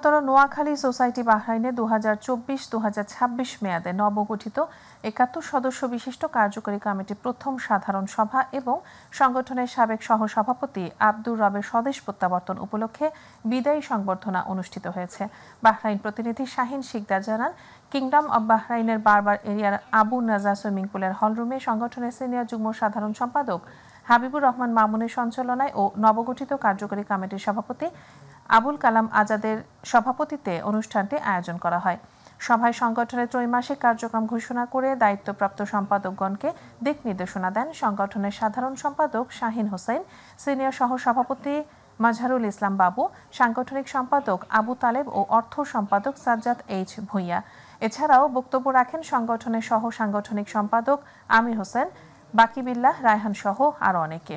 বৃহত্তর নোয়াখালী সোসাইটি বাহরাইনে 2024-2026 মেয়াদে নবগঠিত ৭১ সদস্য বিশিষ্ট কার্যকরী কমিটির প্রথম সাধারণ সভা এবং সংগঠনের সাবেক সহসভাপতি আব্দুর রবের স্বদেশ প্রত্যাবর্তন উপলক্ষে বিদায়ী সংবর্ধনা অনুষ্ঠিত হয়েছে। বাহরাইন প্রতিনিধি শাহিন শিকদার জানান, কিংডম অব বাহরাইনের বারবার এরিয়ার আবু নাজা সুইমিং পুলের হলরুমে সংগঠনের সিনিয়র যুগ্ম সাধারণ সম্পাদক হাবিবুর রহমান মামুনের সঞ্চালনায় ও নবগঠিত কার্যকরী কমিটির সভাপতি আবুল কালাম আজাদের সভাপতিত্বে অনুষ্ঠানটি আয়োজন করা হয়। সভায় সংগঠনের ত্রৈমাসিক কার্যক্রম ঘোষণা করে দায়িত্বপ্রাপ্ত সম্পাদকগণকে দিক নির্দেশনা দেন সংগঠনের সাধারণ সম্পাদক শাহিন হোসেন, সিনিয়র সহসভাপতি মাজহারুল ইসলাম বাবু, সাংগঠনিক সম্পাদক আবু তালেব ও অর্থ সম্পাদক সাজ্জাদ এইচ ভূঁইয়া। এছাড়াও বক্তব্য রাখেন সংগঠনের সহ সাংগঠনিক সম্পাদক আমির হোসেন, বাকিবিল্লাহ রায়হান সহ আরও অনেকে।